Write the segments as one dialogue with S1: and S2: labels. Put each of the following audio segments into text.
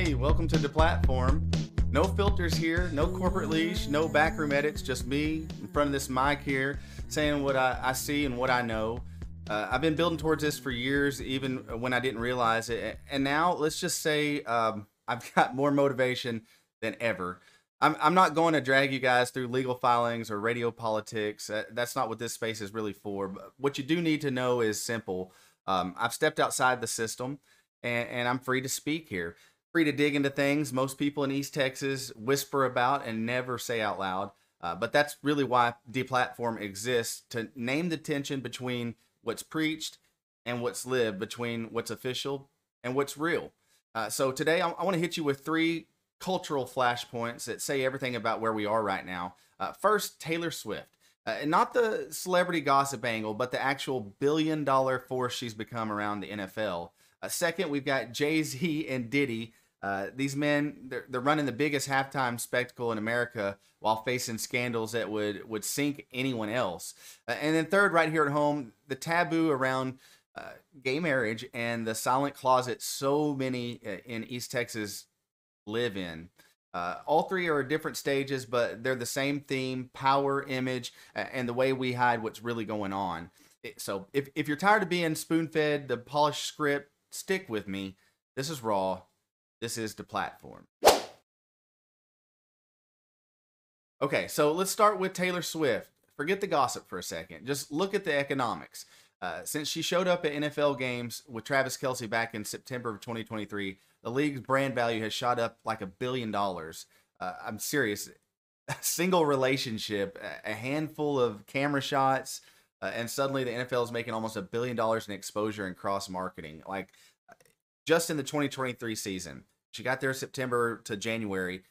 S1: Hey, welcome to Deplatform. No filters here, no corporate leash, no backroom edits, just me in front of this mic here saying what I see and what I know. I've been building towards this for years, even when I didn't realize it. And now, let's just say I've got more motivation than ever. I'm not going to drag you guys through legal filings or radio politics. That's not what this space is really for. But what you do need to know is simple. I've stepped outside the system, and I'm free to speak here. Free to dig into things most people in East Texas whisper about and never say out loud. But that's really why Deplatform exists, to name the tension between what's preached and what's lived, between what's official and what's real. So today I want to hit you with three cultural flashpoints that say everything about where we are right now. First, Taylor Swift. Not the celebrity gossip angle, but the actual billion-dollar force she's become around the NFL. Second, we've got Jay-Z and Diddy. These men, they're running the biggest halftime spectacle in America while facing scandals that would sink anyone else. And then third, right here at home, the taboo around gay marriage and the silent closet so many in East Texas live in. All three are at different stages, but they're the same theme: power, image, and the way we hide what's really going on. So if you're tired of being spoon-fed the polished script, stick with me. This is raw. This is Deplatform. Okay, so let's start with Taylor Swift. Forget the gossip for a second. Just look at the economics. Since she showed up at NFL games with Travis Kelce back in September of 2023, the league's brand value has shot up like $1 billion. I'm serious. A single relationship, a handful of camera shots, and suddenly the NFL is making almost $1 billion in exposure and cross marketing. Like, just in the 2023 season, she got there September to January.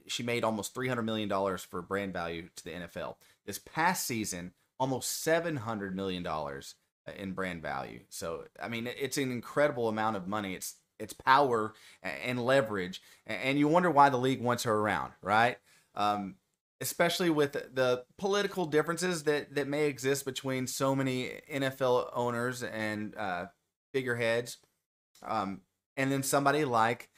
S1: She made almost $300 million for brand value to the NFL. This past season, almost $700 million in brand value. So, I mean, it's an incredible amount of money. It's power and leverage. And you wonder why the league wants her around, right? Especially with the political differences that may exist between so many NFL owners and figureheads. And then somebody like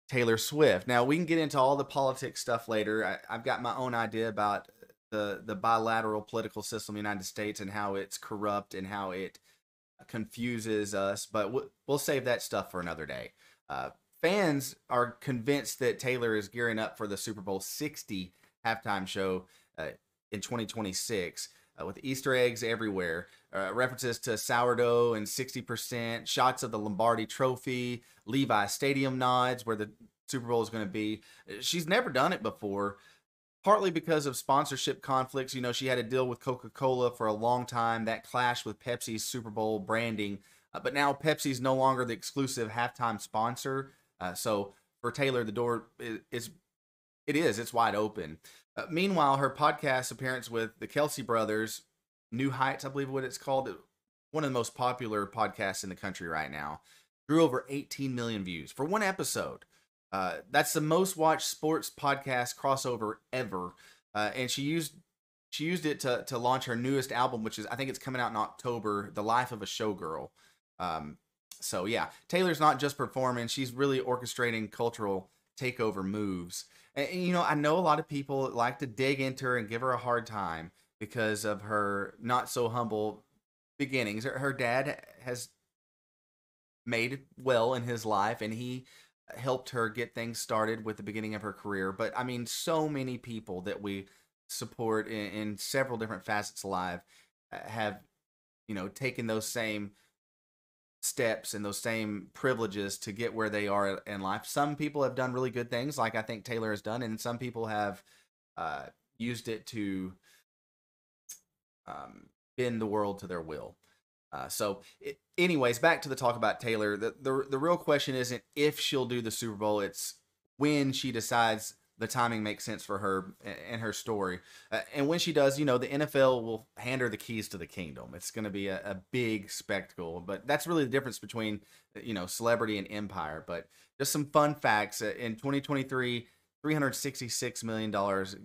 S1: Taylor Swift. Now, we can get into all the politics stuff later. I've got my own idea about the bilateral political system in the United States and how it's corrupt and how it confuses us, but we'll save that stuff for another day. Fans are convinced that Taylor is gearing up for the Super Bowl 60 halftime show in 2026. With Easter eggs everywhere, references to sourdough and 60%, shots of the Lombardi Trophy, Levi Stadium nods where the Super Bowl is going to be. She's never done it before, partly because of sponsorship conflicts. You know, she had a deal with Coca-Cola for a long time that clashed with Pepsi's Super Bowl branding, but now Pepsi's no longer the exclusive halftime sponsor. So for Taylor, the door it's wide open. Meanwhile, her podcast appearance with the Kelce brothers, New Heights, I believe what it's called, one of the most popular podcasts in the country right now, drew over 18 million views for one episode. That's the most watched sports podcast crossover ever. And she used it to launch her newest album, which is, I think it's coming out in October, The Life of a Showgirl. So yeah, Taylor's not just performing, she's really orchestrating cultural takeover moves. And, you know, I know a lot of people like to dig into her and give her a hard time because of her not so humble beginnings. Her dad has made well in his life, and he helped her get things started with the beginning of her career. But I mean, so many people that we support in several different facets of life have, you know, taken those same steps and those same privileges to get where they are in life. Some people have done really good things, like I think Taylor has done, and some people have used it to bend the world to their will. Anyways, back to the talk about Taylor. The real question isn't if she'll do the Super Bowl, it's when she decides the timing makes sense for her and her story. And when she does, you know, the NFL will hand her the keys to the kingdom. It's going to be a big spectacle. But that's really the difference between, you know, celebrity and empire. But just some fun facts. In 2023, $366 million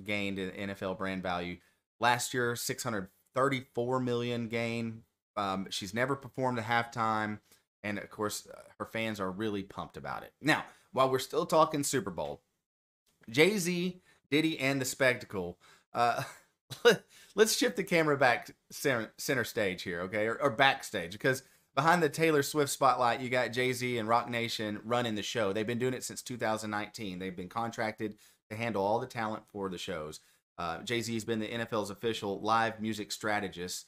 S1: gained in NFL brand value. Last year, $634 million gain. She's never performed a halftime. And, of course, her fans are really pumped about it. Now, while we're still talking Super Bowl, Jay-Z, Diddy, and the spectacle. Uh, let's shift the camera back center stage here, okay, or backstage, because behind the Taylor Swift spotlight, you got Jay-Z and Rock Nation running the show. They've been doing it since 2019. They've been contracted to handle all the talent for the shows. Jay-Z has been the NFL's official live music strategist,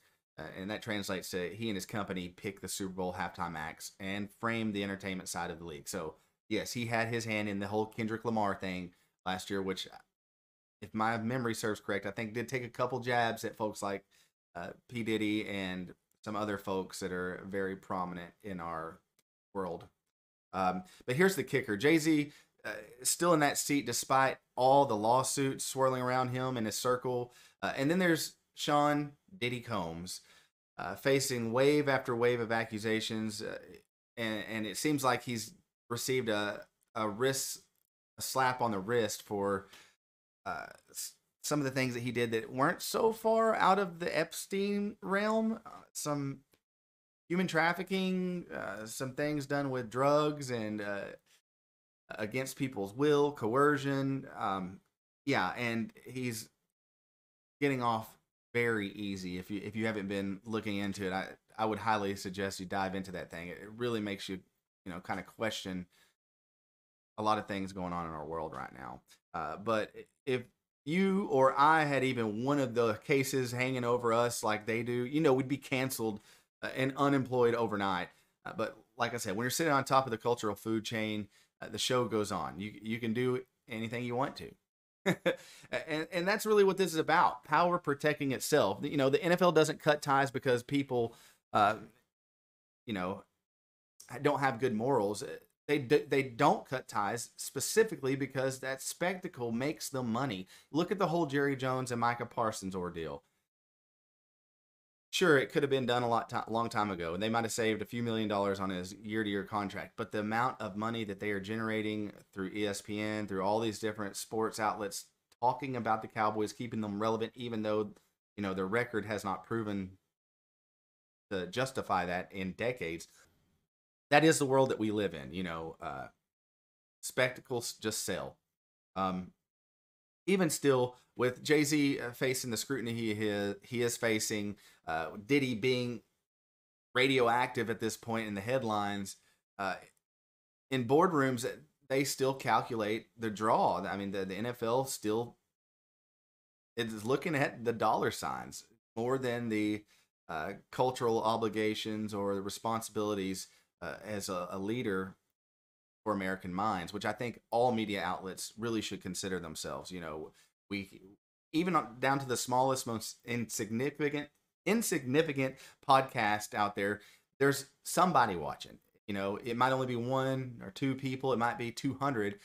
S1: and that translates to he and his company pick the Super Bowl halftime acts and frame the entertainment side of the league. So, yes, he had his hand in the whole Kendrick Lamar thing last year, which, if my memory serves correct, I think did take a couple jabs at folks like P. Diddy and some other folks that are very prominent in our world. But here's the kicker. Jay-Z is still in that seat despite all the lawsuits swirling around him in his circle. And then there's Sean Diddy Combs facing wave after wave of accusations. And it seems like he's received a slap on the wrist for some of the things that he did that weren't so far out of the Epstein realm. Some human trafficking, some things done with drugs and against people's will, coercion. Yeah, and he's getting off very easy. If you haven't been looking into it, I would highly suggest you dive into that thing. It really makes you kind of question a lot of things going on in our world right now. But if you or I had even one of the cases hanging over us like they do, we'd be canceled and unemployed overnight. But like I said, when you're sitting on top of the cultural food chain, the show goes on. You can do anything you want to. and that's really what this is about. Power protecting itself. The NFL doesn't cut ties because people, don't have good morals. They don't cut ties specifically because that spectacle makes them money. Look at the whole Jerry Jones and Micah Parsons ordeal. Sure, it could have been done long time ago, and they might have saved a few $1 million on his year-to-year contract. But the amount of money that they are generating through ESPN, through all these different sports outlets, talking about the Cowboys, keeping them relevant, even though their record has not proven to justify that in decades. That is the world that we live in. Spectacles just sell. Even still, with Jay-Z facing the scrutiny he is facing, Diddy being radioactive at this point in the headlines, in boardrooms, they still calculate the draw. I mean, the NFL still is looking at the dollar signs more than the cultural obligations or the responsibilities as a leader for American minds, which I think all media outlets really should consider themselves. We even down to the smallest, most insignificant podcast out there, there's somebody watching. It might only be 1 or 2 people, it might be 200,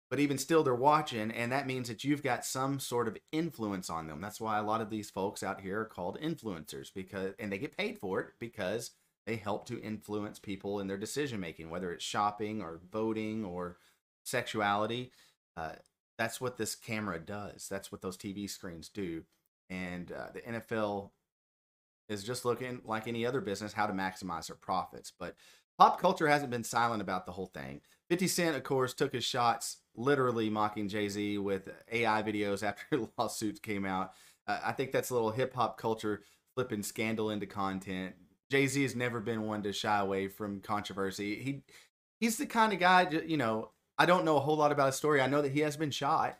S1: but even still they're watching, and that means that you've got some sort of influence on them. That's why a lot of these folks out here are called influencers, and they get paid for it because they help to influence people in their decision making, whether it's shopping or voting or sexuality. That's what this camera does. That's what those TV screens do. And the NFL is just looking like any other business how to maximize their profits. But pop culture hasn't been silent about the whole thing. 50 Cent, of course, took his shots literally mocking Jay-Z with AI videos after lawsuits came out. I think that's a little hip-hop culture flipping scandal into content. Jay-Z has never been one to shy away from controversy. He's the kind of guy, I don't know a whole lot about his story. I know that he has been shot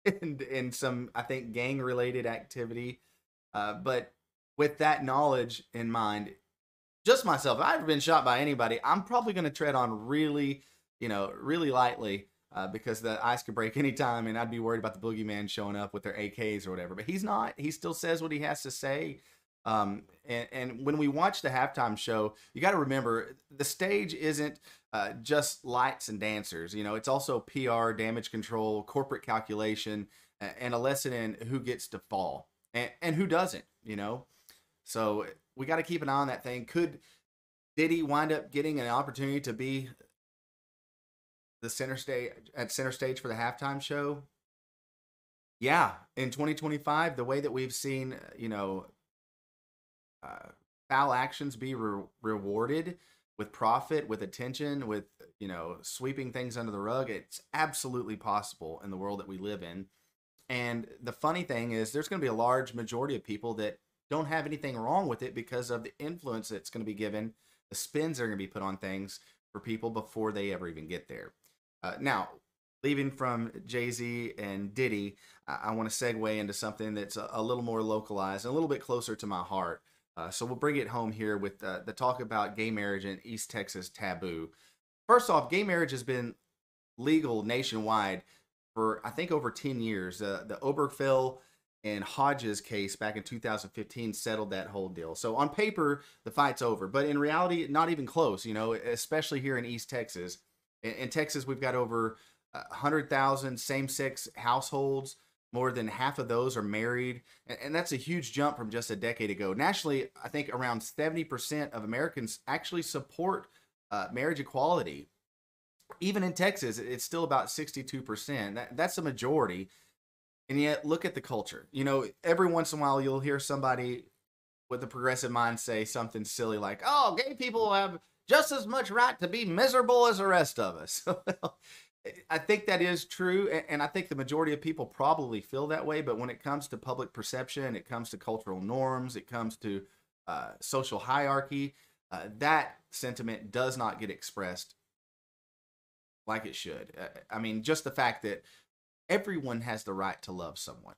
S1: in some, I think, gang-related activity. But with that knowledge in mind, just myself, if I've ever been shot by anybody, I'm probably going to tread on really lightly because the ice could break anytime, and I'd be worried about the boogeyman showing up with their AKs or whatever. But he's not. He still says what he has to say. And when we watch the halftime show, you got to remember the stage isn't just lights and dancers. It's also PR, damage control, corporate calculation, and a lesson in who gets to fall and who doesn't. So we got to keep an eye on that thing. Could Diddy wind up getting an opportunity to be the center stage for the halftime show? Yeah, in 2025, the way that we've seen, foul actions be rewarded, with profit, with attention, with, sweeping things under the rug. It's absolutely possible in the world that we live in. And the funny thing is, there's going to be a large majority of people that don't have anything wrong with it because of the influence that's going to be given, the spins that are going to be put on things for people before they ever even get there. Now, leaving from Jay-Z and Diddy, I want to segue into something that's a little more localized and a little bit closer to my heart. So we'll bring it home here with the talk about gay marriage in East Texas taboo. First off, gay marriage has been legal nationwide for, I think, over 10 years. The Obergefell and Hodges case back in 2015 settled that whole deal. So on paper, the fight's over, but in reality, not even close, especially here in East Texas. In Texas, we've got over 100,000 same-sex households. More than half of those are married. And that's a huge jump from just a decade ago. Nationally, I think around 70% of Americans actually support marriage equality. Even in Texas, it's still about 62%. That's a majority. And yet, look at the culture. Every once in a while, you'll hear somebody with a progressive mind say something silly like, oh, gay people have just as much right to be miserable as the rest of us. I think that is true, and I think the majority of people probably feel that way. But when it comes to public perception, it comes to cultural norms, it comes to social hierarchy, that sentiment does not get expressed like it should. I mean, just the fact that everyone has the right to love someone.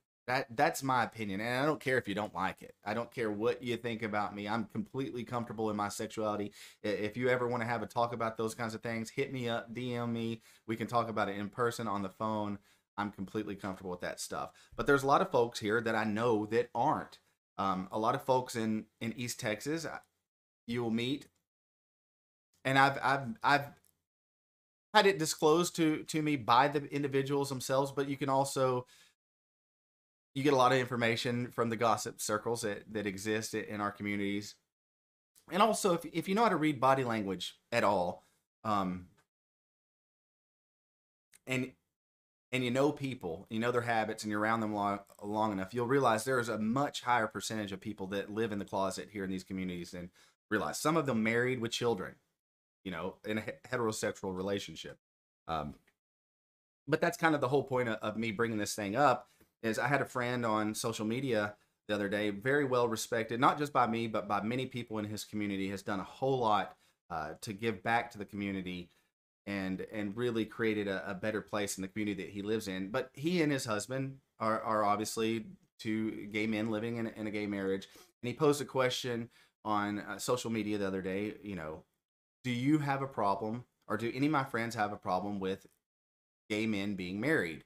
S1: That's my opinion, and I don't care if you don't like it. I don't care what you think about me. I'm completely comfortable in my sexuality. If you ever want to have a talk about those kinds of things, hit me up, DM me. We can talk about it in person, on the phone. I'm completely comfortable with that stuff. But there's a lot of folks here that I know that aren't. A lot of folks in East Texas, you will meet, and I've had it disclosed to me by the individuals themselves, but you get a lot of information from the gossip circles that exist in our communities. And also, if you know how to read body language at all, and you know people, you know their habits, and you're around them long enough, you'll realize there's a much higher percentage of people that live in the closet here in these communities than realize. Some of them married with children, in a heterosexual relationship. But that's kind of the whole point of me bringing this thing up. Is I had a friend on social media the other day, very well respected, not just by me, but by many people in his community, has done a whole lot to give back to the community and really created a better place in the community that he lives in. But he and his husband are obviously two gay men living in a gay marriage. And he posed a question on social media the other day, do you have a problem, or do any of my friends have a problem with gay men being married?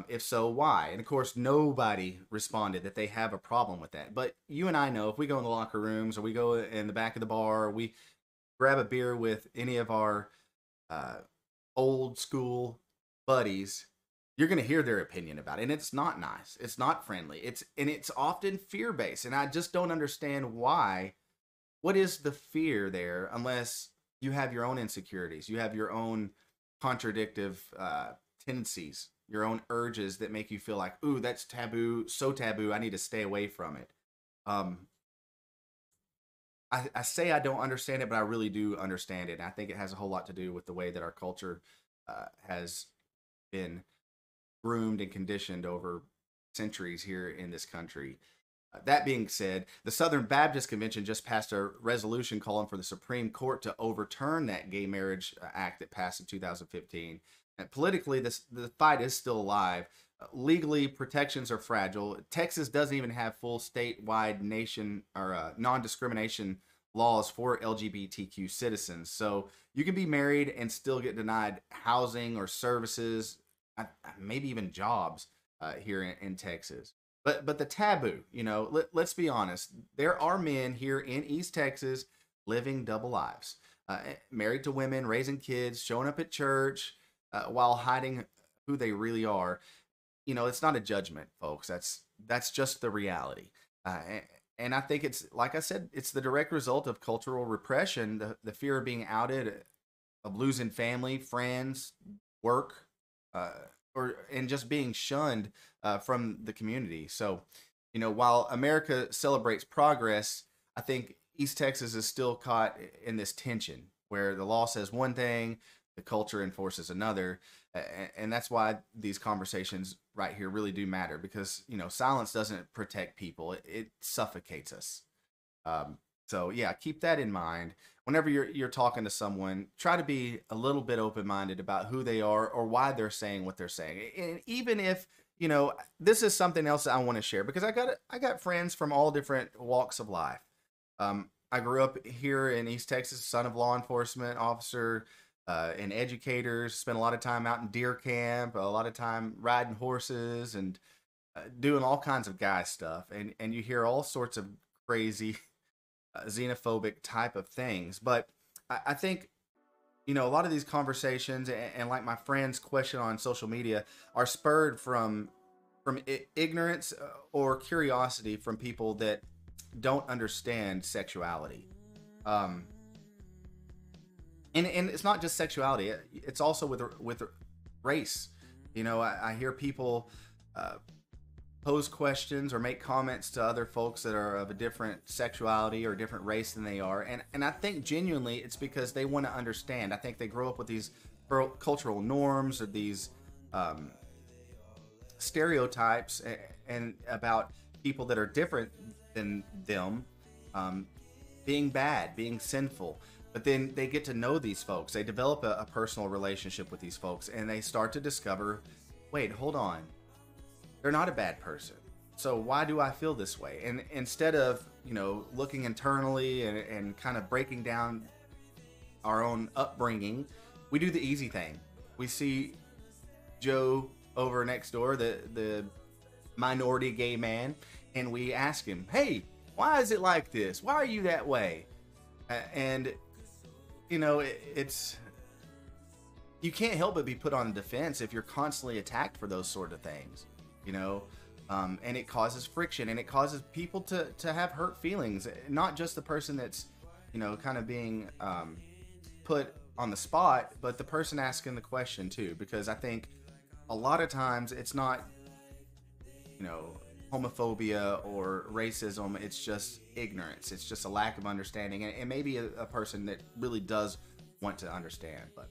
S1: If so, why? And of course, nobody responded that they have a problem with that. But you and I know, if we go in the locker rooms, or we go in the back of the bar, or we grab a beer with any of our old school buddies, you're going to hear their opinion about it. And it's not nice. It's not friendly. It's often fear-based. And I just don't understand why. What is the fear there, unless you have your own insecurities, you have your own contradictive tendencies, your own urges that make you feel like, ooh, that's taboo, so taboo, I need to stay away from it. I say I don't understand it, but I really do understand it. And I think it has a whole lot to do with the way that our culture has been groomed and conditioned over centuries here in this country. That being said, the Southern Baptist Convention just passed a resolution calling for the Supreme Court to overturn that gay marriage act that passed in 2015. And politically, the fight is still alive. Legally, protections are fragile. Texas doesn't even have full statewide nation or non-discrimination laws for LGBTQ citizens. So you can be married and still get denied housing or services, maybe even jobs here in Texas. But the taboo, let's be honest. There are men here in East Texas living double lives, married to women, raising kids, showing up at church, while hiding who they really are. It's not a judgment, folks. That's just the reality. And I think it's, like I said, it's the direct result of cultural repression, the fear of being outed, of losing family, friends, work, and just being shunned from the community. So, while America celebrates progress, I think East Texas is still caught in this tension where the law says one thing, the culture enforces another. And that's why these conversations right here really do matter, because, you know, silence doesn't protect people. It suffocates us. So yeah, keep that in mind. Whenever you're talking to someone, try to be a little bit open-minded about who they are or why they're saying what they're saying. And even if, you know, this is something else that I want to share, because I got friends from all different walks of life. I grew up here in East Texas, son of law enforcement officer, and educators. Spent a lot of time out in deer camp, a lot of time riding horses and doing all kinds of guy stuff. And you hear all sorts of crazy xenophobic type of things. But I think, you know, a lot of these conversations and like my friends' question on social media are spurred from ignorance or curiosity from people that don't understand sexuality. And it's not just sexuality, it's also with race. You know, I hear people pose questions or make comments to other folks that are of a different sexuality or different race than they are, and I think genuinely it's because they want to understand. I think they grow up with these cultural norms or these stereotypes and about people that are different than them being bad, being sinful. But then they get to know these folks, they develop a personal relationship with these folks, and they start to discover, wait, hold on, they're not a bad person. So why do I feel this way? And instead of, you know, looking internally and kind of breaking down our own upbringing, we do the easy thing. We see Joe over next door, the minority gay man, and we ask him, hey, why is it like this? Why are you that way? And, you know, it's, you can't help but be put on defense if you're constantly attacked for those sort of things. You know, and it causes friction, and it causes people to have hurt feelings. Not just the person that's, you know, kind of being put on the spot, but the person asking the question too. Because I think a lot of times it's not, you know, homophobia or racism. It's just ignorance. It's just a lack of understanding, and maybe a person that really does want to understand. But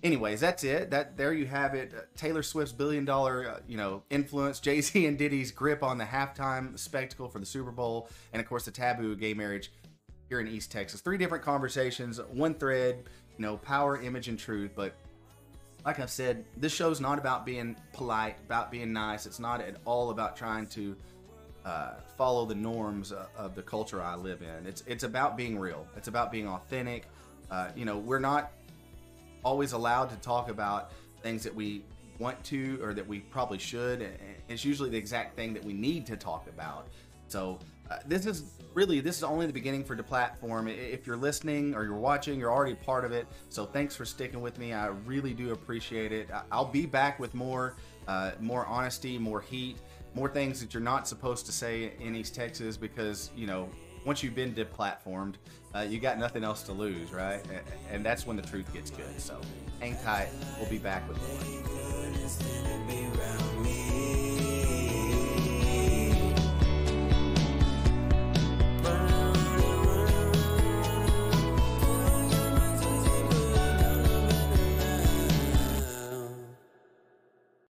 S1: anyways, that's it. There you have it. Taylor Swift's $1 billion, you know, influence, Jay-Z and Diddy's grip on the halftime spectacle for the Super Bowl, and of course the taboo gay marriage here in East Texas. 3 different conversations, one thread, you know, power, image, and truth. But like I've said, this show's not about being polite, about being nice. It's not at all about trying to follow the norms of the culture I live in. It's about being real. It's about being authentic. You know, we're not always allowed to talk about things that we want to or that we probably should. It's usually the exact thing that we need to talk about. So this is only the beginning for Deplatform. If you're listening or you're watching, you're already part of it. So thanks for sticking with me. I really do appreciate it. I'll be back with more honesty, more heat, more things that you're not supposed to say in East Texas, because, you know, once you've been deplatformed, you got nothing else to lose, right? And that's when the truth gets good. So hang tight. We'll be back with more.